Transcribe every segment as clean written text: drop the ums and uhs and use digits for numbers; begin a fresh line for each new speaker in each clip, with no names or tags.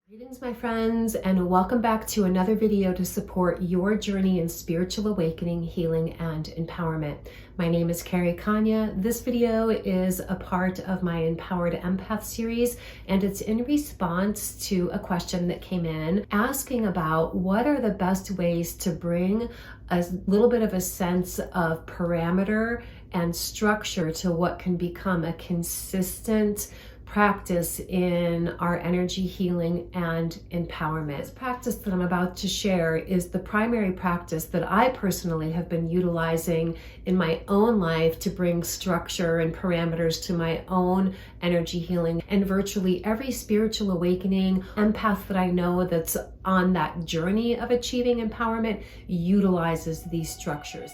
Greetings, my friends, and welcome back to another video to support your journey in spiritual awakening, healing, and empowerment. My name is Carrie Konyha. This video is a part of my Empowered Empath series, and it's in response to a question that came in asking about what are the best ways to bring a little bit of a sense of parameter and structure to what can become a consistent practice in our energy healing and empowerment. This practice that I'm about to share is the primary practice that I personally have been utilizing in my own life to bring structure and parameters to my own energy healing. And virtually every spiritual awakening empath that I know that's on that journey of achieving empowerment utilizes these structures.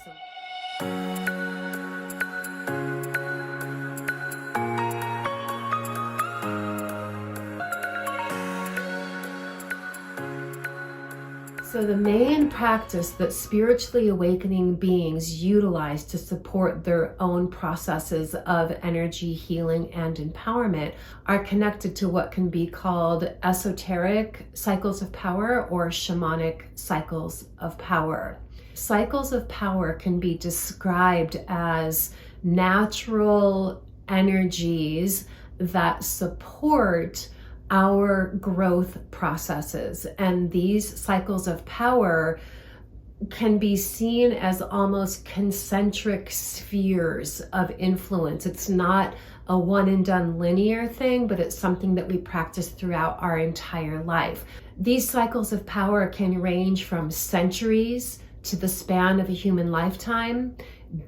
So the main practice that spiritually awakening beings utilize to support their own processes of energy healing and empowerment are connected to what can be called esoteric cycles of power or shamanic cycles of power. Cycles of power can be described as natural energies that support our growth processes. And these cycles of power can be seen as almost concentric spheres of influence. It's not a one and done linear thing, but it's something that we practice throughout our entire life. These cycles of power can range from centuries to the span of a human lifetime,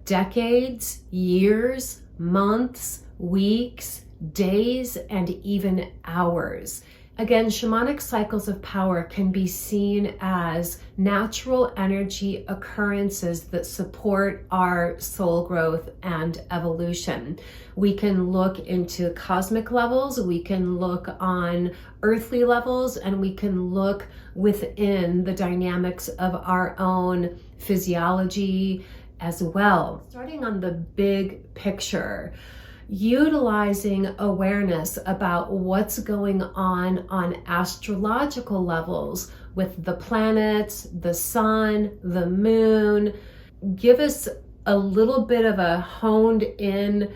decades, years, months, weeks, days, and even hours. Again, shamanic cycles of power can be seen as natural energy occurrences that support our soul growth and evolution. We can look into cosmic levels, we can look on earthly levels, and we can look within the dynamics of our own physiology as well. Starting on the big picture, utilizing awareness about what's going on astrological levels with the planets, the sun, the moon, give us a little bit of a honed in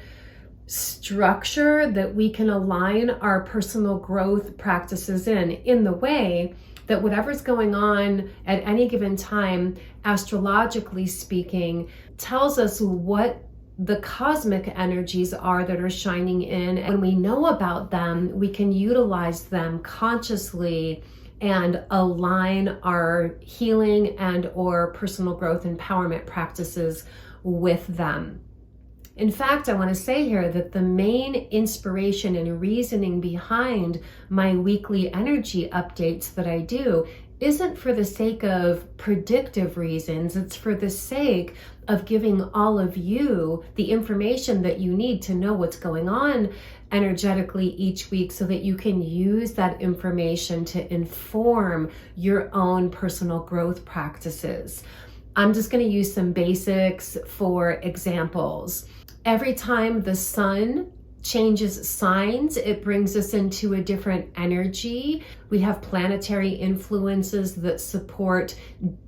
structure that we can align our personal growth practices in the way that whatever's going on at any given time, astrologically speaking, tells us what the cosmic energies are that are shining in. And when we know about them, we can utilize them consciously and align our healing and or personal growth empowerment practices with them. In fact, I want to say here that the main inspiration and reasoning behind my weekly energy updates that I do isn't for the sake of predictive reasons. It's for the sake of giving all of you the information that you need to know what's going on energetically each week so that you can use that information to inform your own personal growth practices. I'm just going to use some basics for examples. Every time the sun changes signs, it brings us into a different energy. We have planetary influences that support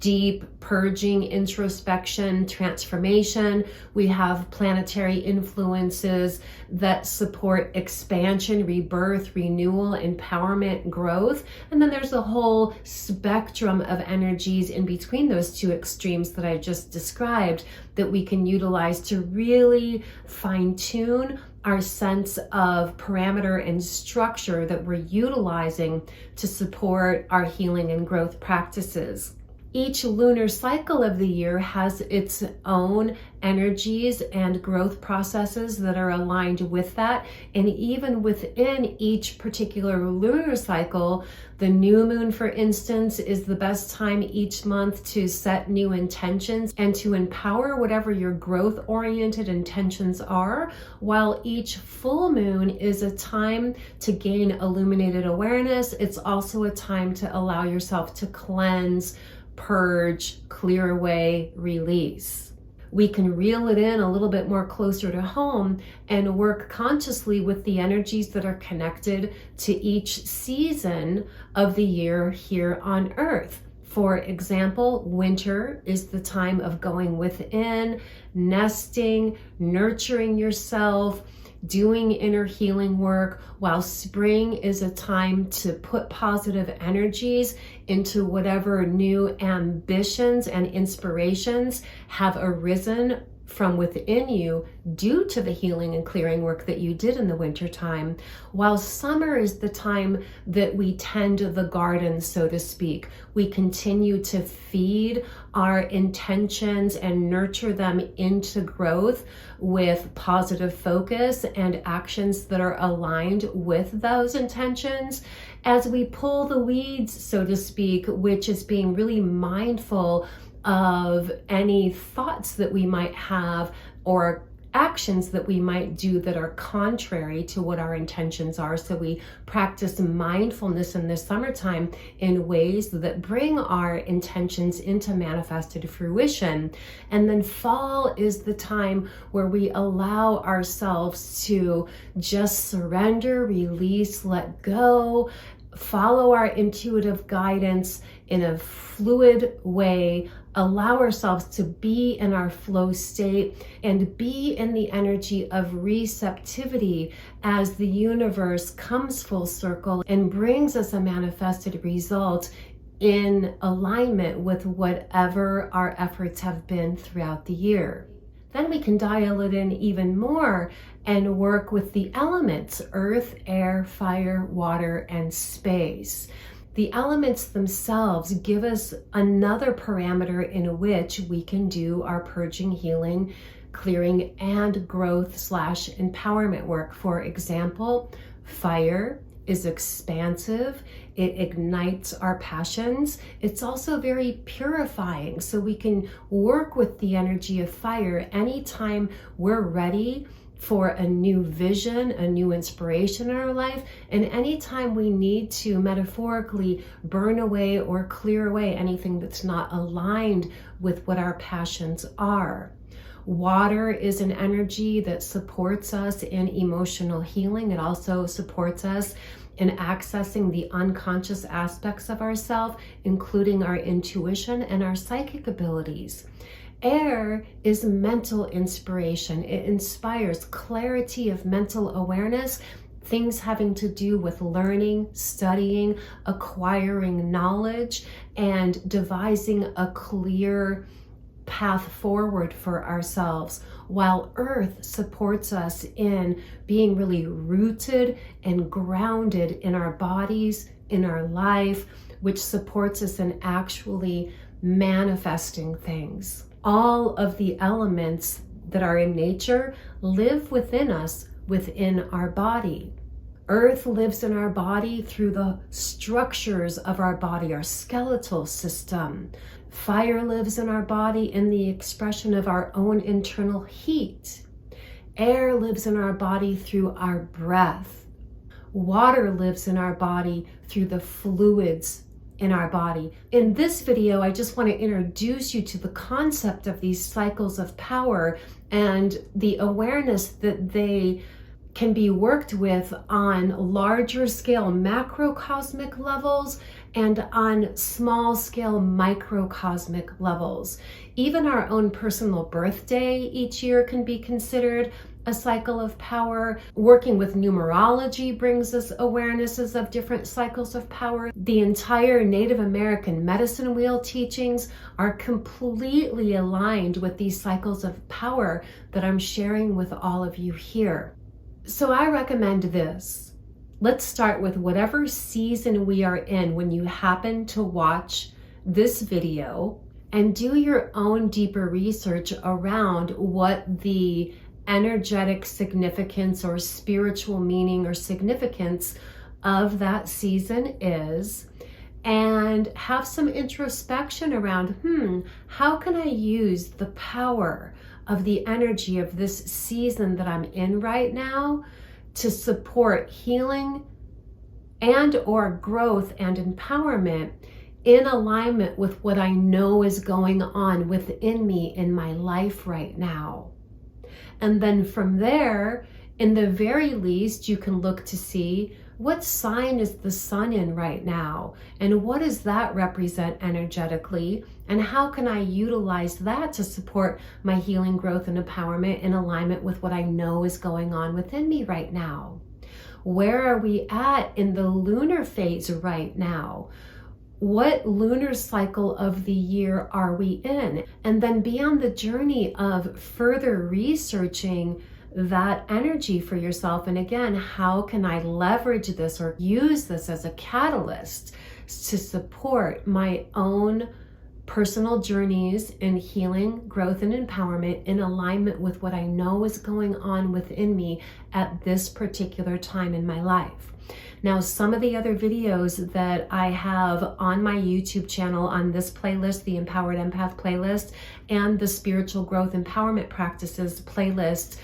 deep purging, introspection, transformation. We have planetary influences that support expansion, rebirth, renewal, empowerment, growth. And then there's a whole spectrum of energies in between those two extremes that I just described that we can utilize to really fine-tune our sense of parameter and structure that we're utilizing to support our healing and growth practices. Each lunar cycle of the year has its own energies and growth processes that are aligned with that. And even within each particular lunar cycle, the new moon, for instance, is the best time each month to set new intentions and to empower whatever your growth-oriented intentions are, while each full moon is a time to gain illuminated awareness. It's also a time to allow yourself to cleanse, purge, clear away, release. we can reel it in a little bit more closer to home and work consciously with the energies that are connected to each season of the year here on Earth. For example, winter is the time of going within, nesting, nurturing yourself, doing inner healing work, while spring is a time to put positive energies into whatever new ambitions and inspirations have arisen from within you due to the healing and clearing work that you did in the winter time, while summer is the time that we tend the garden, so to speak. We continue to feed our intentions and nurture them into growth with positive focus and actions that are aligned with those intentions, as we pull the weeds, so to speak, which is being really mindful of any thoughts that we might have or actions that we might do that are contrary to what our intentions are. So we practice mindfulness in the summertime in ways that bring our intentions into manifested fruition. And then fall is the time where we allow ourselves to just surrender, release, let go, follow our intuitive guidance in a fluid way, allow ourselves to be in our flow state and be in the energy of receptivity as the universe comes full circle and brings us a manifested result in alignment with whatever our efforts have been throughout the year. Then we can dial it in even more and work with the elements: earth, air, fire, water, and space. The elements themselves give us another parameter in which we can do our purging, healing, clearing, and growth / empowerment work. For example, fire is expansive. It ignites our passions. It's also very purifying. So we can work with the energy of fire anytime we're ready for a new vision, a new inspiration in our life, and anytime we need to metaphorically burn away or clear away anything that's not aligned with what our passions are. Water is an energy that supports us in emotional healing. It also supports us in accessing the unconscious aspects of ourselves, including our intuition and our psychic abilities. Air is mental inspiration. It inspires clarity of mental awareness, things having to do with learning, studying, acquiring knowledge, and devising a clear path forward for ourselves, while earth supports us in being really rooted and grounded in our bodies, in our life, which supports us in actually manifesting things. All of the elements that are in nature live within us, within our body. Earth lives in our body through the structures of our body, our skeletal system. Fire lives in our body in the expression of our own internal heat. Air lives in our body through our breath. Water lives in our body through the fluids in our body. In this video, I just want to introduce you to the concept of these cycles of power and the awareness that they can be worked with on larger scale macrocosmic levels and on small scale microcosmic levels. Even our own personal birthday each year can be considered a cycle of power. Working with numerology brings us awarenesses of different cycles of power. The entire Native American medicine wheel teachings are completely aligned with these cycles of power that I'm sharing with all of you here. So I recommend this. Let's start with whatever season we are in when you happen to watch this video, and do your own deeper research around what the energetic significance or spiritual meaning or significance of that season is, and have some introspection around, how can I use the power of the energy of this season that I'm in right now to support healing and or growth and empowerment in alignment with what I know is going on within me in my life right now. And then from there, in the very least, you can look to see what sign is the sun in right now, and what does that represent energetically, and how can I utilize that to support my healing, growth, and empowerment in alignment with what I know is going on within me right now. Where are we at in the lunar phase right now? What lunar cycle of the year are we in? And then be on the journey of further researching that energy for yourself. And again, how can I leverage this or use this as a catalyst to support my own personal journeys in healing, growth, and empowerment in alignment with what I know is going on within me at this particular time in my life. Now, some of the other videos that I have on my YouTube channel, on this playlist, the Empowered Empath playlist, and the Spiritual Growth Empowerment Practices playlist,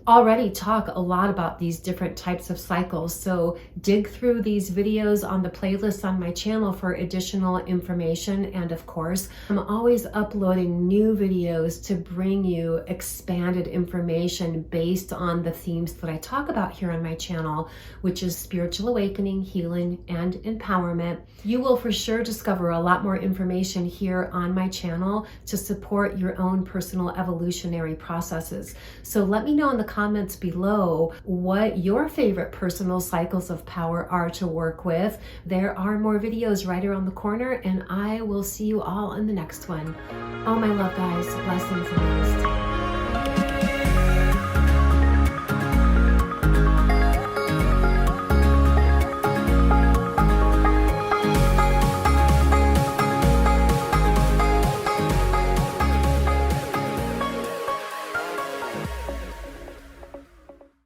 already talk a lot about these different types of cycles. So dig through these videos on the playlist on my channel for additional information. And of course, I'm always uploading new videos to bring you expanded information based on the themes that I talk about here on my channel, which is spiritual awakening, healing, and empowerment. You will for sure discover a lot more information here on my channel to support your own personal evolutionary processes. So let me know in the comments below what your favorite personal cycles of power are to work with. There are more videos right around the corner, and I will see you all in the next one. All my love, guys. Blessings and rest.